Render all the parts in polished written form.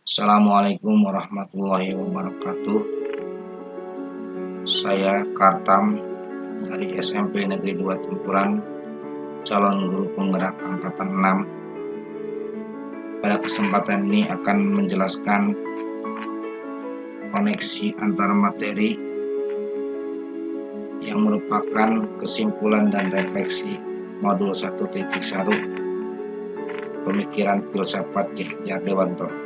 Assalamualaikum warahmatullahi wabarakatuh. Saya Kartam dari SMP Negeri 2 Tempuran, calon guru penggerak angkatan 6. Pada kesempatan ini akan menjelaskan koneksi antar materi yang merupakan kesimpulan dan refleksi modul 1.1 Pemikiran Filsafat Ki Hajar Dewantoro.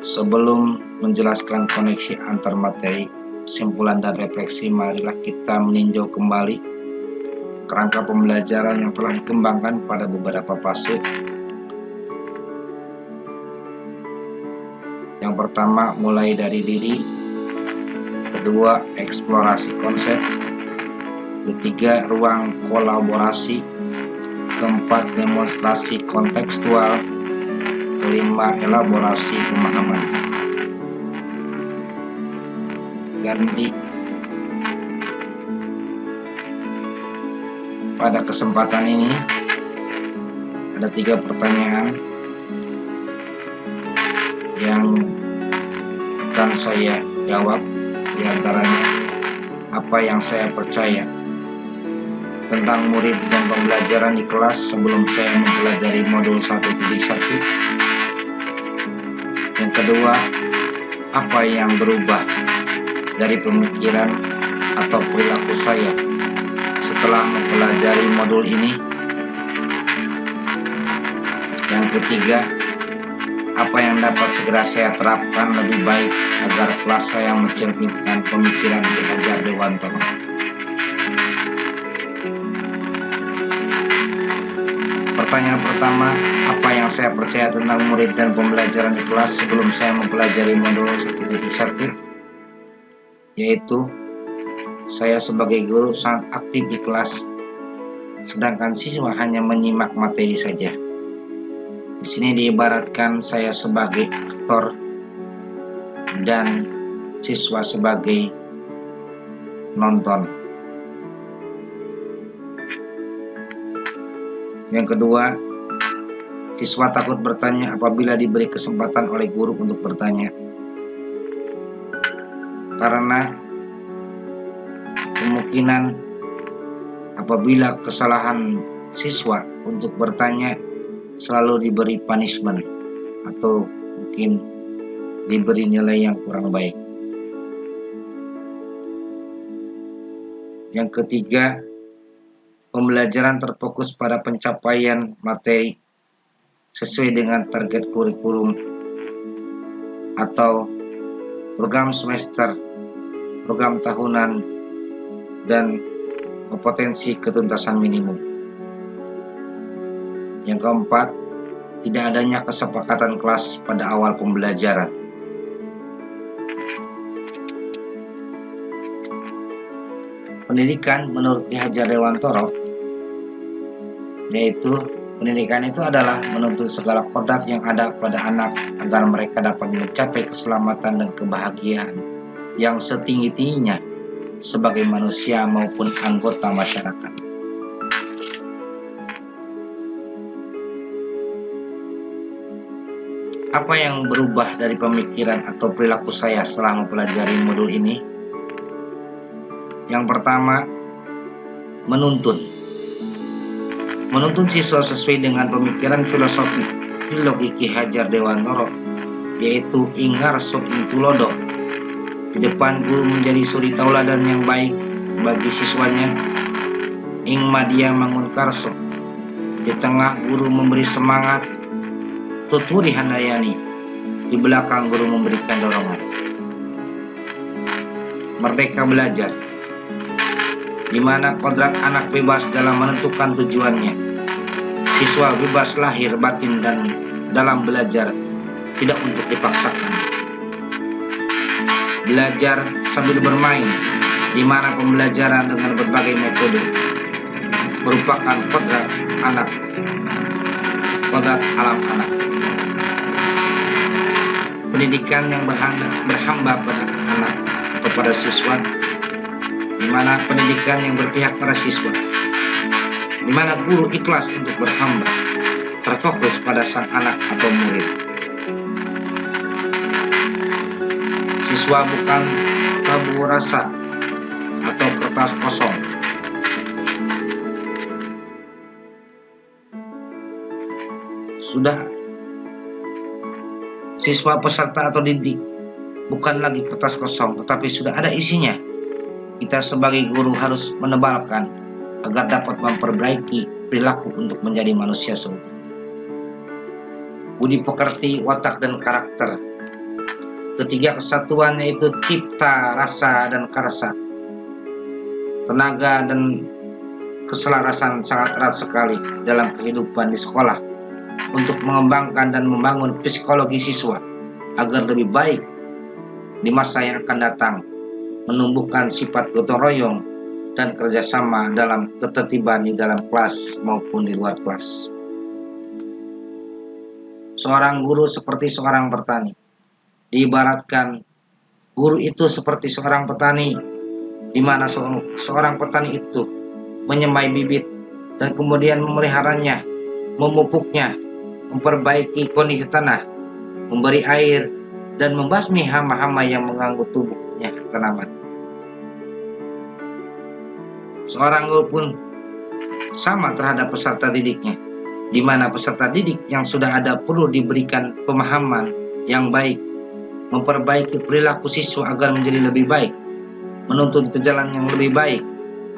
Sebelum menjelaskan koneksi antar materi, kesimpulan dan refleksi, marilah kita meninjau kembali kerangka pembelajaran yang telah dikembangkan pada beberapa fase. Yang pertama, mulai dari diri. Kedua, eksplorasi konsep. Ketiga, ruang kolaborasi. Keempat, demonstrasi kontekstual. Kelima, elaborasi pemahaman. Ganti. Pada kesempatan ini ada 3 pertanyaan yang akan saya jawab. Di antaranya, apa yang saya percaya tentang murid dan pembelajaran di kelas sebelum saya mempelajari modul 1.1. Yang kedua, apa yang berubah dari pemikiran atau perilaku saya setelah mempelajari modul ini. Yang ketiga, apa yang dapat segera saya terapkan lebih baik agar kelas saya mencerminkan pemikiran Ki Hajar Dewantoro. Pertanyaan pertama, apa yang saya percaya tentang murid dan pembelajaran di kelas sebelum saya mempelajari modul 1.1? Yaitu, saya sebagai guru sangat aktif di kelas, sedangkan siswa hanya menyimak materi saja. Di sini diibaratkan saya sebagai aktor dan siswa sebagai nonton. Yang kedua, siswa takut bertanya apabila diberi kesempatan oleh guru untuk bertanya. Karena kemungkinan apabila kesalahan siswa untuk bertanya selalu diberi punishment atau mungkin diberi nilai yang kurang baik. Yang ketiga, pembelajaran terfokus pada pencapaian materi sesuai dengan target kurikulum atau program semester, program tahunan, dan kompetensi ketuntasan minimum. Yang keempat, tidak adanya kesepakatan kelas pada awal pembelajaran. Pendidikan menurut Ki Hajar Dewantoro, yaitu pendidikan itu adalah menuntut segala kodrat yang ada pada anak agar mereka dapat mencapai keselamatan dan kebahagiaan yang setinggi-tingginya sebagai manusia maupun anggota masyarakat. Apa yang berubah dari pemikiran atau perilaku saya setelah mempelajari modul ini? Yang pertama, menuntun siswa sesuai dengan pemikiran filosofi trilogi Ki Hajar Dewantoro, yaitu ingar sok intulodo. Di depan guru menjadi suri tauladan yang baik bagi siswanya, ing madia mangun karso. Di tengah guru memberi semangat, tuturi handayani. Di belakang guru memberikan dorongan. Merdeka belajar, di mana kodrat anak bebas dalam menentukan tujuannya. Siswa bebas lahir batin dan dalam belajar, tidak untuk dipaksakan. Belajar sambil bermain, di mana pembelajaran dengan berbagai metode merupakan kodrat anak, kodrat alam anak. Pendidikan yang berhamba pada anak, kepada siswa, di mana pendidikan yang berpihak pada siswa, di mana guru ikhlas untuk berhamba terfokus pada sang anak atau murid. Siswa bukan tabula rasa atau kertas kosong. Sudah, siswa peserta atau didik bukan lagi kertas kosong, tetapi sudah ada isinya. Kita sebagai guru harus menebalkan agar dapat memperbaiki perilaku untuk menjadi manusia seutuhnya. Budi pekerti, watak, dan karakter. Ketiga kesatuan yaitu cipta, rasa, dan karsa. Tenaga dan keselarasan sangat erat sekali dalam kehidupan di sekolah untuk mengembangkan dan membangun psikologi siswa agar lebih baik di masa yang akan datang, menumbuhkan sifat gotong royong dan kerjasama dalam ketertiban di dalam kelas maupun di luar kelas. Seorang guru seperti seorang petani. Diibaratkan guru itu seperti seorang petani, di mana seorang petani itu menyemai bibit dan kemudian memeliharanya, memupuknya, memperbaiki kondisi tanah, memberi air, dan membasmi hama-hama yang mengganggu tubuhnya tanaman. Seorang guru pun sama terhadap peserta didiknya, di mana peserta didik yang sudah ada perlu diberikan pemahaman yang baik, memperbaiki perilaku siswa agar menjadi lebih baik, menuntun ke jalan yang lebih baik,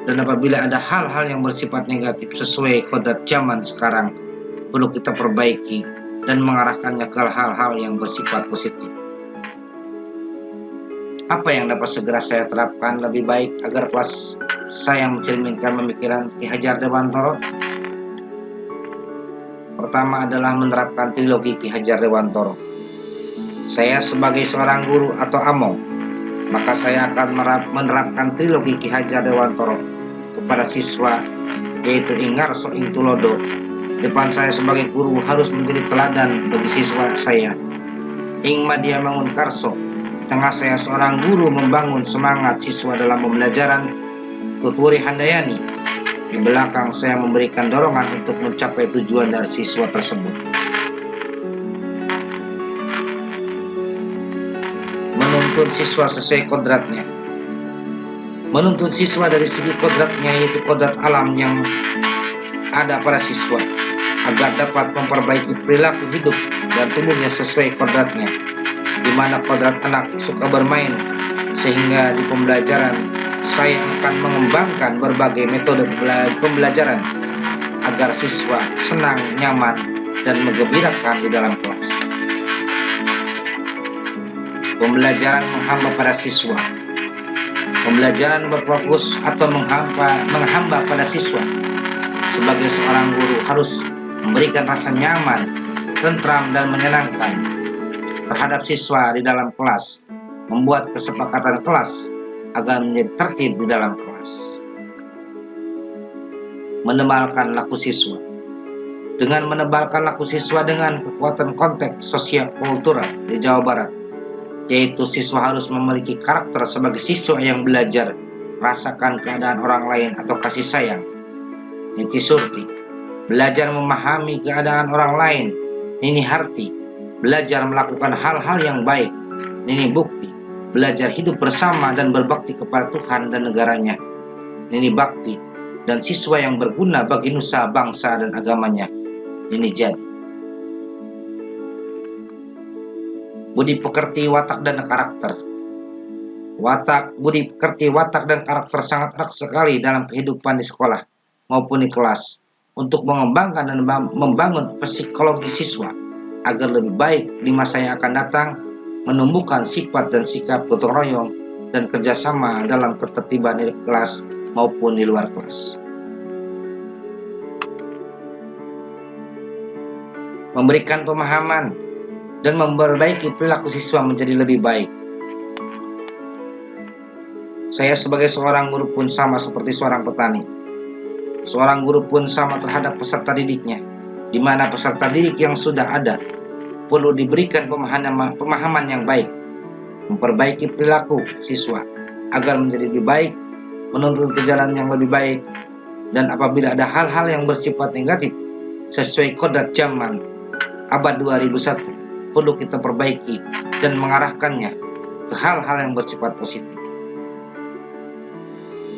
dan apabila ada hal-hal yang bersifat negatif sesuai kodrat zaman sekarang, perlu kita perbaiki dan mengarahkannya ke hal-hal yang bersifat positif. Apa yang dapat segera saya terapkan lebih baik agar kelas saya mencerminkan pemikiran Ki Hajar Dewantoro? Pertama adalah menerapkan trilogi Ki Hajar Dewantoro. Saya sebagai seorang guru atau among, maka saya akan menerapkan trilogi Ki Hajar Dewantoro kepada siswa, yaitu Ingarso ing tulodo. Depan saya sebagai guru harus menjadi teladan bagi siswa saya. Ing madya mangun karso, tengah saya seorang guru membangun semangat siswa dalam pembelajaran, tuturi handayani. Di belakang saya memberikan dorongan untuk mencapai tujuan dari siswa tersebut. Menuntun siswa sesuai kodratnya. Menuntun siswa dari segi kodratnya, yaitu kodrat alam yang ada pada siswa, agar dapat memperbaiki perilaku hidup dan tubuhnya sesuai kodratnya, di mana kodrat anak suka bermain, sehingga di pembelajaran saya akan mengembangkan berbagai metode pembelajaran agar siswa senang, nyaman, dan menggembirakan di dalam kelas. Pembelajaran menghamba pada siswa. Pembelajaran berfokus atau menghamba pada siswa. Sebagai seorang guru harus memberikan rasa nyaman, tentram, dan menyenangkan terhadap siswa di dalam kelas, membuat kesepakatan kelas agar menjadi tertib di dalam kelas. Menebalkan laku siswa. Dengan menebalkan laku siswa dengan kekuatan konteks sosial kultural di Jawa Barat, yaitu siswa harus memiliki karakter sebagai siswa yang belajar rasakan keadaan orang lain atau kasih sayang. Niti surti, belajar memahami keadaan orang lain. Nini harti, belajar melakukan hal-hal yang baik. Nini bukti, belajar hidup bersama dan berbakti kepada Tuhan dan negaranya. Nini bakti, dan siswa yang berguna bagi nusa, bangsa, dan agamanya. Nini jadi. Budi pekerti, watak, dan karakter. Budi pekerti, watak, dan karakter sangat erat sekali dalam kehidupan di sekolah maupun di kelas untuk mengembangkan dan membangun psikologi siswa agar lebih baik di masa yang akan datang, menumbuhkan sifat dan sikap gotong royong dan kerjasama dalam ketertiban di kelas maupun di luar kelas. Memberikan pemahaman dan memperbaiki perilaku siswa menjadi lebih baik. Saya sebagai seorang guru pun sama seperti seorang petani. Seorang guru pun sama terhadap peserta didiknya, di mana peserta didik yang sudah ada perlu diberikan pemahaman yang baik, memperbaiki perilaku siswa agar menjadi lebih baik, menuntun ke jalan yang lebih baik, dan apabila ada hal-hal yang bersifat negatif sesuai kodrat zaman abad 2001 perlu kita perbaiki dan mengarahkannya ke hal-hal yang bersifat positif.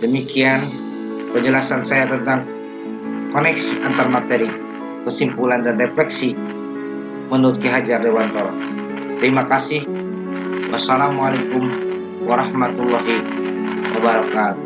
Demikian penjelasan saya tentang koneksi antar materi, kesimpulan dan refleksi menurut Ki Hajar Dewantara. Terima kasih. Wassalamualaikum warahmatullahi wabarakatuh.